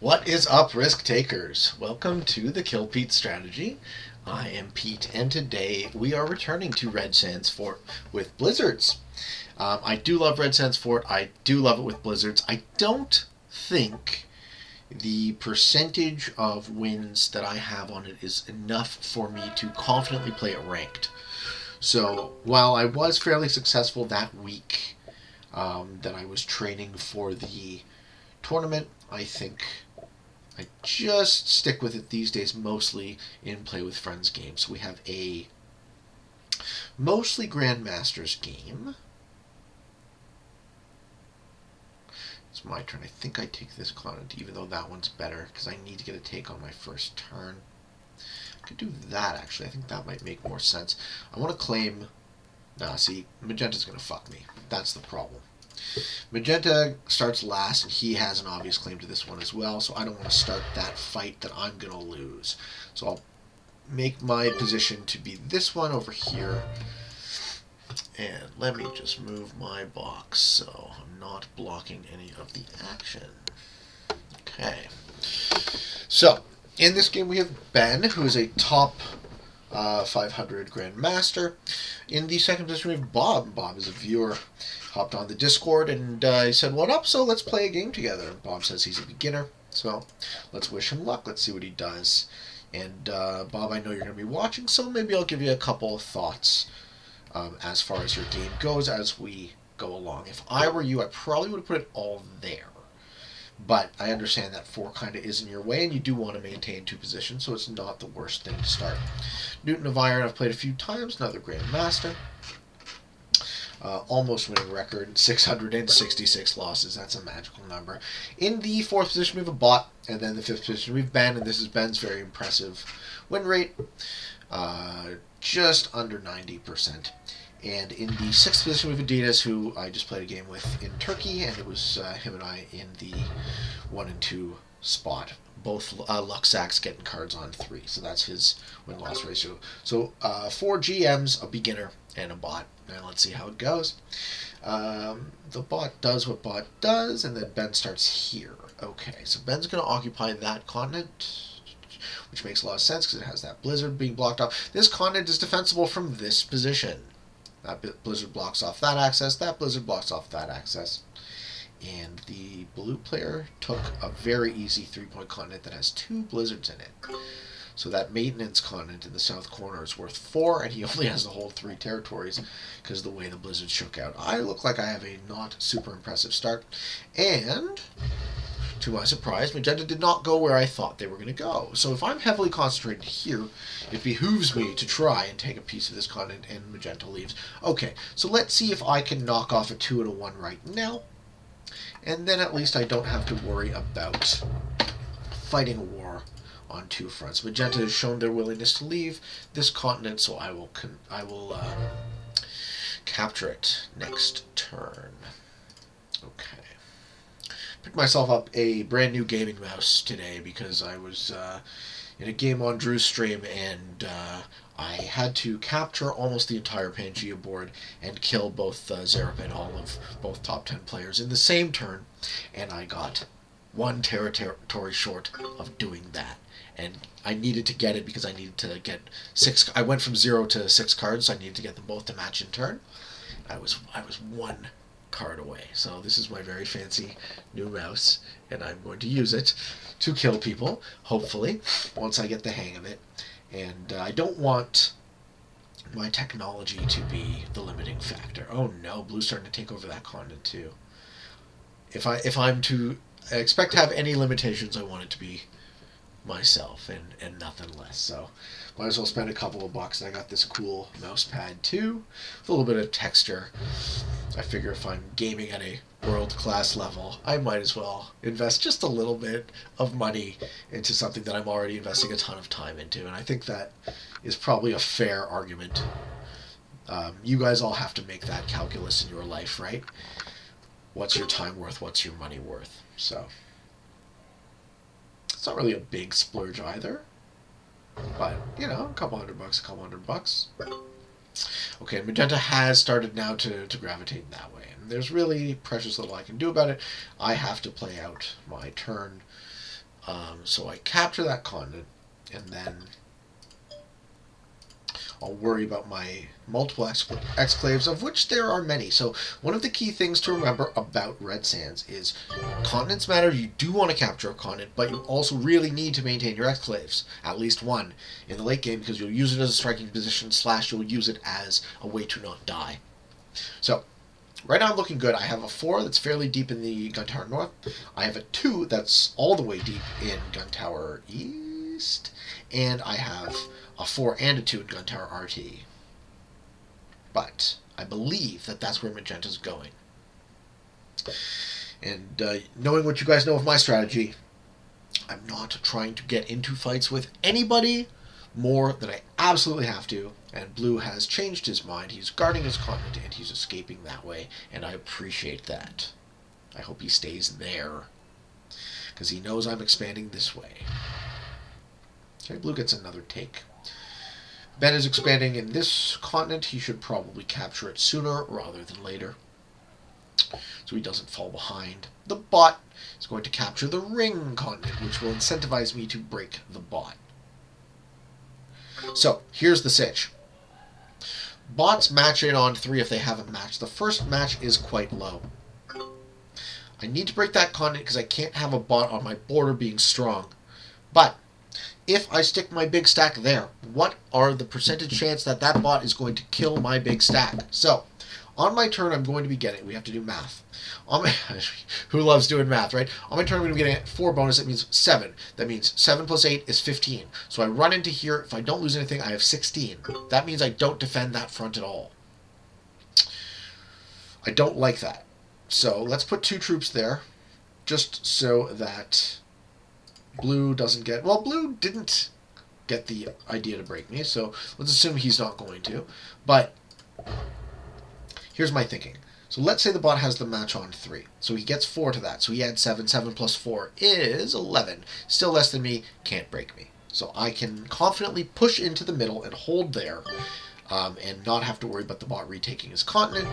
What is up, risk takers? Welcome to the Kill Pete strategy. I am Pete, and today we are returning to Red Sands Fort with blizzards. I do love Red Sands Fort. I do love it with blizzards. I don't think the percentage of wins that I have on it is enough for me to confidently play it ranked. So while I was fairly successful that week that I was training for the tournament, I think I just stick with it these days, mostly in Play with Friends games. We have a mostly Grandmasters game. It's my turn. I think I take this continent, even though that one's better, because I need to get a take on my first turn. I could do that, actually. I think that might make more sense. I want to claim... Nah, see, Magenta's going to fuck me. That's the problem. Magenta starts last, and he has an obvious claim to this one as well, so I don't want to start that fight that I'm going to lose. So I'll make my position to be this one over here. And let me just move my box so I'm not blocking any of the action. Okay. So, in this game we have Ben, who is a top 500 Grandmaster. In the second position we have Bob. Bob is a viewer. Hopped on the Discord and he said, "What up? So let's play a game together." And Bob says he's a beginner, so let's wish him luck. Let's see what he does. And Bob, I know you're going to be watching, so maybe I'll give you a couple of thoughts as far as your game goes as we go along. If I were you, I probably would have put it all there. But I understand that 4 kind of is in your way, and you do want to maintain 2 positions, so it's not the worst thing to start. Newton of Iron I've played a few times, another Grandmaster. Almost winning record, 666 losses. That's a magical number. In the 4th position, we have a bot, and then the 5th position, we have Ben, and this is Ben's very impressive win rate, just under 90%. And in the 6th position, we have Adidas, who I just played a game with in Turkey, and it was him and I in the 1 and 2 spot. Both Luxacs getting cards on 3, so that's his win-loss ratio. So 4 GMs, a beginner, and a bot. And let's see how it goes. The bot does what bot does, and then Ben starts here. Okay, so Ben's going to occupy that continent, which makes a lot of sense because it has that blizzard being blocked off. This continent is defensible from this position. That blizzard blocks off that access, that blizzard blocks off that access. And the blue player took a very easy 3-point continent that has 2 blizzards in it. So that maintenance continent in the south corner is worth 4, and he only has to hold 3 territories because of the way the blizzard shook out. I look like I have a not super impressive start. And, to my surprise, Magenta did not go where I thought they were going to go. So if I'm heavily concentrated here, it behooves me to try and take a piece of this continent, and Magenta leaves. Okay, so let's see if I can knock off a 2 and a 1 right now. And then at least I don't have to worry about fighting a war on 2 fronts. Magenta has shown their willingness to leave this continent, so I will capture it next turn. Okay. Picked myself up a brand new gaming mouse today because I was in a game on Drew's stream, and I had to capture almost the entire Pangea board and kill both Zerep and all of both top 10 players in the same turn, and I got 1 territory short of doing that. And I needed to get it because I needed to get 6. I went from 0 to 6 cards, so I needed to get them both to match in turn. I was 1 card away. So this is my very fancy new mouse, and I'm going to use it to kill people, hopefully, once I get the hang of it. And I don't want my technology to be the limiting factor. Oh no, blue's starting to take over that continent too. If I'm to expect to have any limitations, I want it to be myself and nothing less. So might as well spend a couple of bucks. I got this cool mouse pad too, with a little bit of texture. I figure if I'm gaming at a world-class level, I might as well invest just a little bit of money into something that I'm already investing a ton of time into, and I think that is probably a fair argument. You guys all have to make that calculus in your life, right? What's your time worth? What's your money worth? So it's not really a big splurge either, but, you know, a couple $100. Okay, Magenta has started now to gravitate that way, and there's really precious little I can do about it. I have to play out my turn So I capture that continent, and then I'll worry about my multiple exclaves, of which there are many. So one of the key things to remember about Red Sands is continents matter. You do want to capture a continent, but you also really need to maintain your exclaves, at least one, in the late game, because you'll use it as a striking position, / you'll use it as a way to not die. So right now I'm looking good. I have a 4 that's fairly deep in the Gun Tower North. I have a 2 that's all the way deep in Gun Tower East. And I have a 4 and a 2 in Gun Tower RT. But I believe that that's where Magenta's going. And knowing what you guys know of my strategy, I'm not trying to get into fights with anybody more than I absolutely have to. And Blue has changed his mind. He's guarding his continent and he's escaping that way. And I appreciate that. I hope he stays there, because he knows I'm expanding this way. Okay, Blue gets another take. Ben is expanding in this continent. He should probably capture it sooner rather than later, so he doesn't fall behind. The bot is going to capture the ring continent, which will incentivize me to break the bot. So here's the sitch. Bots match in on 3 if they have a match. The first match is quite low. I need to break that continent because I can't have a bot on my border being strong. But if I stick my big stack there, what are the percentage chance that that bot is going to kill my big stack? So on my turn, I'm going to be getting, we have to do math. Who loves doing math, right? On my turn, I'm going to be getting 4 bonus. That means 7. That means 7 plus 8 is 15. So I run into here. If I don't lose anything, I have 16. That means I don't defend that front at all. I don't like that. So let's put 2 troops there, just so that Blue doesn't get... Well, Blue didn't get the idea to break me, so let's assume he's not going to. But here's my thinking. So let's say the bot has the match on 3. So he gets 4 to that. So he adds 7. 7 plus 4 is 11. Still less than me. Can't break me. So I can confidently push into the middle and hold there, and not have to worry about the bot retaking his continent,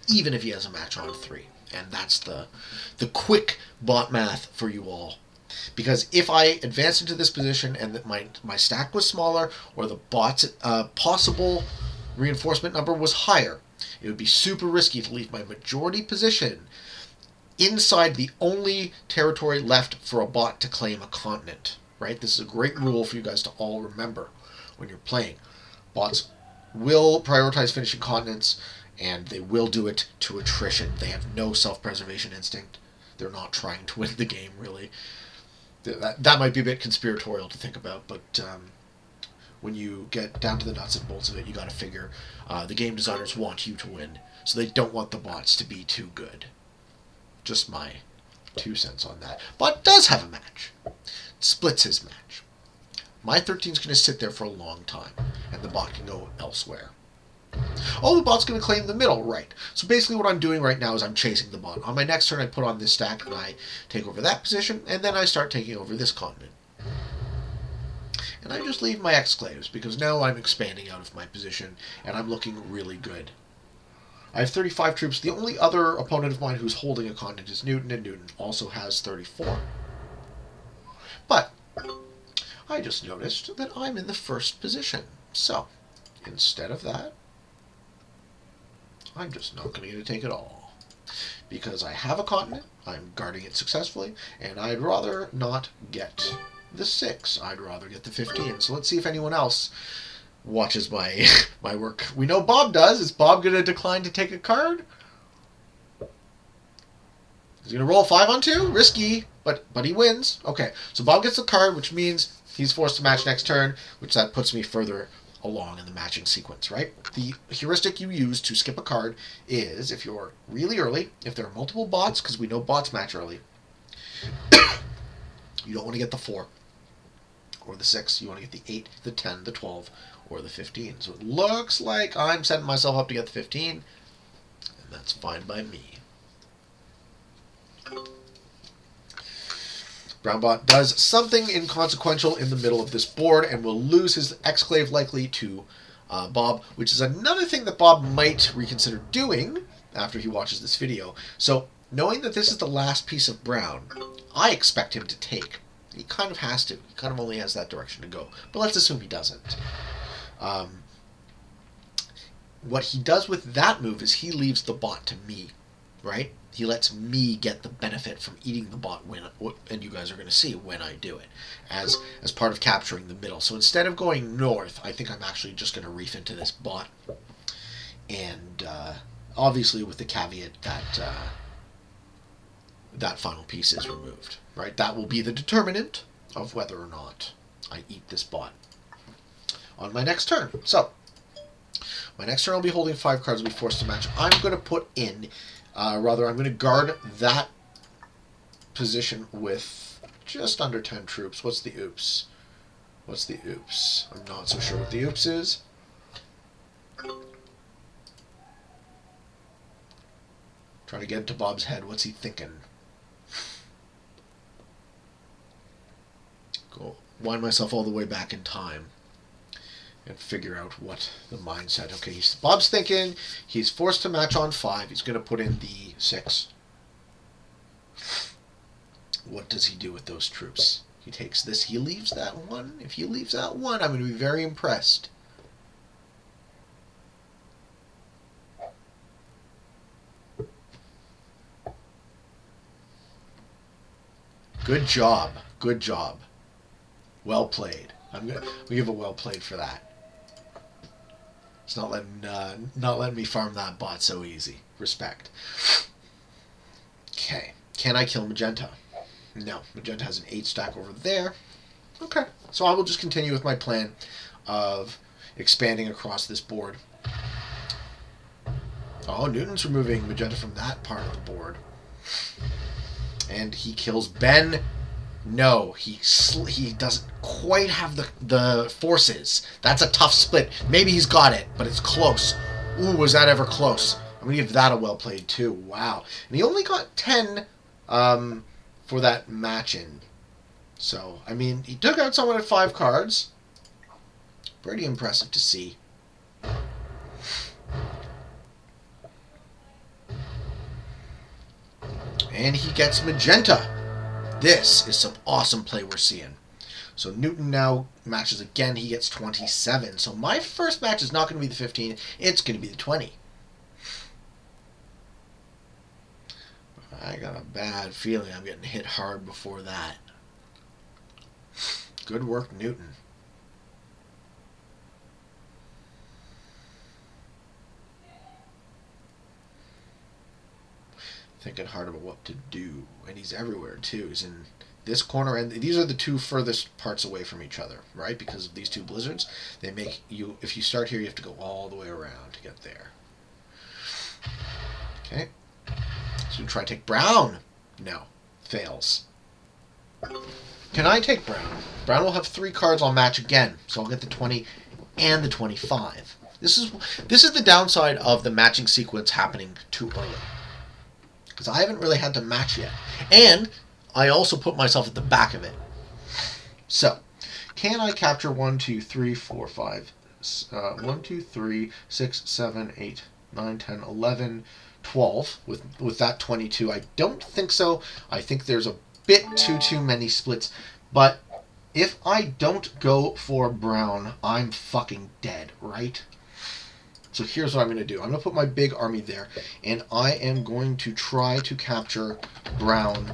even if he has a match on 3. And that's the quick bot math for you all. Because if I advance into this position and that my stack was smaller, or the bot's possible reinforcement number was higher, it would be super risky to leave my majority position inside the only territory left for a bot to claim a continent. Right? This is a great rule for you guys to all remember when you're playing. Bots will prioritize finishing continents, and they will do it to attrition. They have no self-preservation instinct. They're not trying to win the game, really. That might be a bit conspiratorial to think about, but when you get down to the nuts and bolts of it, you got to figure the game designers want you to win, so they don't want the bots to be too good. Just my 2 cents on that. Bot does have a match. Splits his match. My 13's going to sit there for a long time, and the bot can go elsewhere. Oh, the bot's going to claim the middle, right. So basically what I'm doing right now is I'm chasing the bot. On my next turn, I put on this stack, and I take over that position, and then I start taking over this continent. And I just leave my exclaves, because now I'm expanding out of my position, and I'm looking really good. I have 35 troops. The only other opponent of mine who's holding a continent is Newton, and Newton also has 34. But I just noticed that I'm in the first position. So instead of that, I'm just not going to get a take at all. Because I have a continent, I'm guarding it successfully, and I'd rather not get the 6. I'd rather get the 15. So let's see if anyone else watches my my work. We know Bob does. Is Bob going to decline to take a card? He's going to roll 5 on 2? Risky, but he wins. Okay, so Bob gets the card, which means he's forced to match next turn, which that puts me further along in the matching sequence, right? The heuristic you use to skip a card is, if you're really early, if there are multiple bots, because we know bots match early, you don't want to get the 4 or the 6. You want to get the 8, the 10, the 12, or the 15. So it looks like I'm setting myself up to get the 15, and that's fine by me. Brownbot does something inconsequential in the middle of this board and will lose his exclave likely to Bob, which is another thing that Bob might reconsider doing after he watches this video. So knowing that this is the last piece of brown, I expect him to take. He kind of has to. He kind of only has that direction to go. But let's assume he doesn't. What he does with that move is he leaves the bot to me, right? He lets me get the benefit from eating the bot and you guys are going to see when I do it, as part of capturing the middle. So instead of going north, I think I'm actually just going to reef into this bot, and obviously with the caveat that that final piece is removed, right? That will be the determinant of whether or not I eat this bot on my next turn. So my next turn I'll be holding 5 cards, I'll be forced to match. I'm going to put in, I'm going to guard that position with just under 10 troops. What's the oops? What's the oops? I'm not so sure what the oops is. Trying to get into Bob's head. What's he thinking? Go wind myself all the way back in time and figure out what the mindset. Okay, Bob's thinking he's forced to match on 5. He's going to put in the 6. What does he do with those troops? He takes this. He leaves that 1. If he leaves that 1, I'm going to be very impressed. Good job. Good job. Well played. I'm going to give a well played for that. It's not letting me farm that bot so easy. Respect. Okay. Can I kill Magenta? No. Magenta has an 8 stack over there. Okay. So I will just continue with my plan of expanding across this board. Oh, Newton's removing Magenta from that part of the board. And he kills Ben. No, he doesn't quite have the forces. That's a tough split. Maybe he's got it, but it's close. Ooh, was that ever close? I'm going to give that a well played too. Wow. And he only got 10 for that match-in. So, I mean, he took out someone at 5 cards. Pretty impressive to see. And he gets Magenta. This is some awesome play we're seeing. So Newton now matches again. He gets 27. So my first match is not going to be the 15. It's going to be the 20. I got a bad feeling I'm getting hit hard before that. Good work, Newton. Thinking hard about what to do, and he's everywhere too. He's in this corner, and these are the 2 furthest parts away from each other, right? Because of these 2 blizzards, they make you, if you start here, you have to go all the way around to get there. Okay, so try to take Brown. No, fails. Can I take Brown? Brown will have 3 cards. I'll match again, so I'll get the 20 and the 25. This is the downside of the matching sequence happening too early, because I haven't really had to match yet. And I also put myself at the back of it. So, can I capture 1, 2, 3, 4, 5, 1, 2, 3, 6, 7, 8, 9, 10, 11, 12 with that 22? I don't think so. I think there's a bit too many splits. But if I don't go for Brown, I'm fucking dead, right? So here's what I'm going to do. I'm going to put my big army there, and I am going to try to capture Brown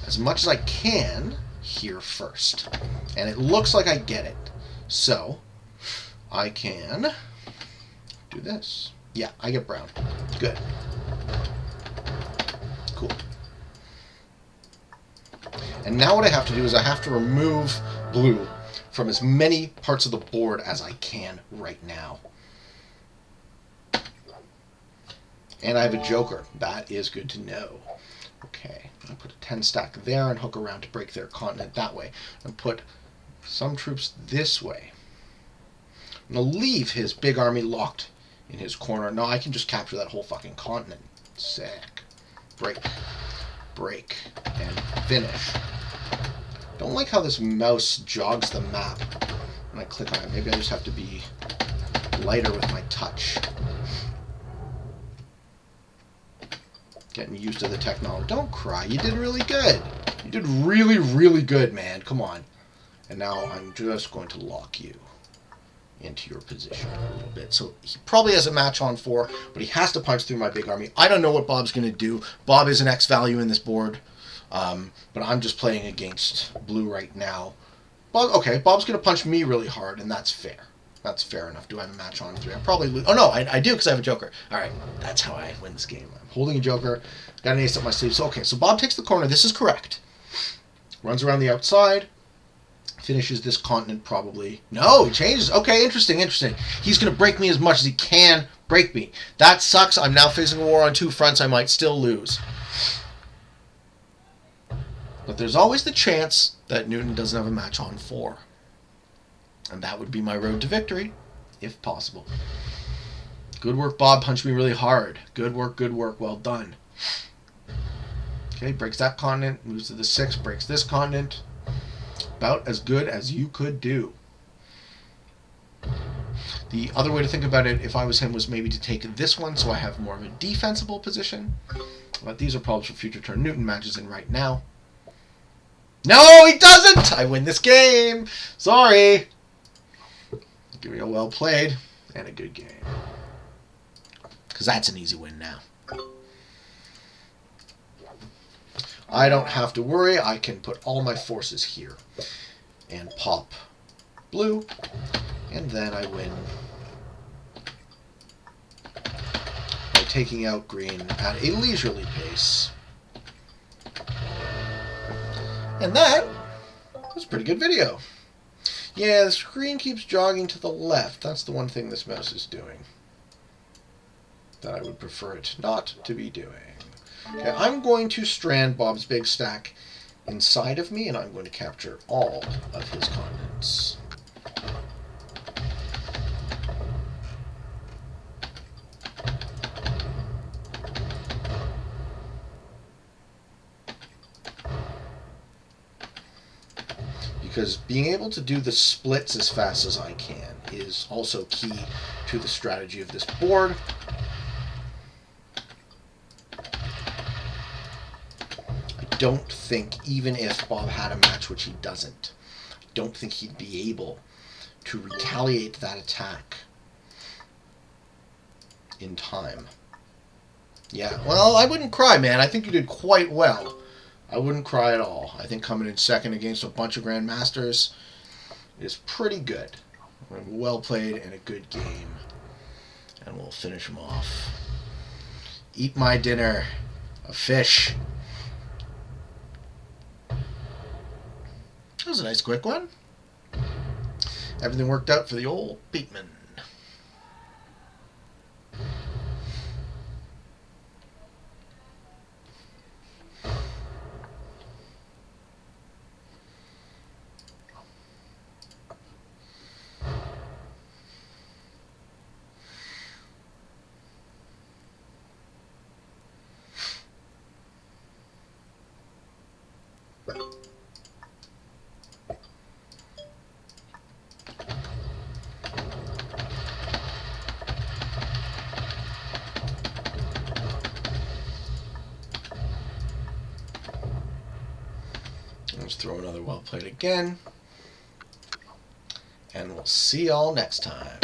as much as I can here first. And it looks like I get it. So I can do this. Yeah, I get Brown. Good. Cool. And now what I have to do is I have to remove blue from as many parts of the board as I can right now. And I have a joker. That is good to know. Okay, I'll put a 10 stack there and hook around to break their continent that way. And put some troops this way. I'm going to leave his big army locked in his corner. No, I can just capture that whole fucking continent. Sick. Break. Break. And finish. Don't like how this mouse jogs the map when I click on it. Maybe I just have to be lighter with my touch. Getting used to the technology. Don't cry. You did really good. You did really, really good, man. Come on. And now I'm just going to lock you into your position a little bit. So he probably has a match on 4, but he has to punch through my big army. I don't know what Bob's going to do. Bob is an X value in this board, but I'm just playing against blue right now. Okay, Bob's going to punch me really hard, and that's fair. That's fair enough. Do I have a match on 3? I probably lose. Oh, no, I do because I have a joker. All right, that's how I win this game. I'm holding a joker. Got an ace up my sleeve. So, okay, so Bob takes the corner. This is correct. Runs around the outside. Finishes this continent probably. No, he changes. Okay, interesting. He's going to break me as much as he can break me. That sucks. I'm now facing a war on 2 fronts. I might still lose. But there's always the chance that Newton doesn't have a match on 4. And that would be my road to victory, if possible. Good work, Bob. Punched me really hard. Good work. Well done. Okay, breaks that continent. Moves to the 6. Breaks this continent. About as good as you could do. The other way to think about it, if I was him, was maybe to take this one so I have more of a defensible position. But these are problems for future turn. Newton matches in right now. No, he doesn't! I win this game! Sorry! Give me a well played and a good game. Because that's an easy win now. I don't have to worry. I can put all my forces here and pop blue, and then I win by taking out green at a leisurely pace. And that was a pretty good video. Yeah, the screen keeps jogging to the left. That's the one thing this mouse is doing that I would prefer it not to be doing. Okay, I'm going to strand Bob's big stack inside of me, and I'm going to capture all of his continents. Because being able to do the splits as fast as I can is also key to the strategy of this board. I don't think, even if Bob had a match, which he doesn't, I don't think he'd be able to retaliate that attack in time. Yeah, well, I wouldn't cry, man. I think you did quite well. I wouldn't cry at all. I think coming in second against a bunch of Grandmasters is pretty good. Well played and a good game. And we'll finish him off. Eat my dinner. A fish. That was a nice quick one. Everything worked out for the old Beatman. Let's throw another well played again. And we'll see y'all next time.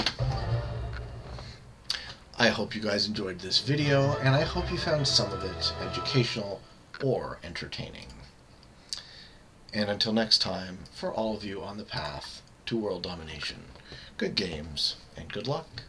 I hope you guys enjoyed this video, and I hope you found some of it educational or entertaining. And until next time, for all of you on the path to world domination, good games and good luck.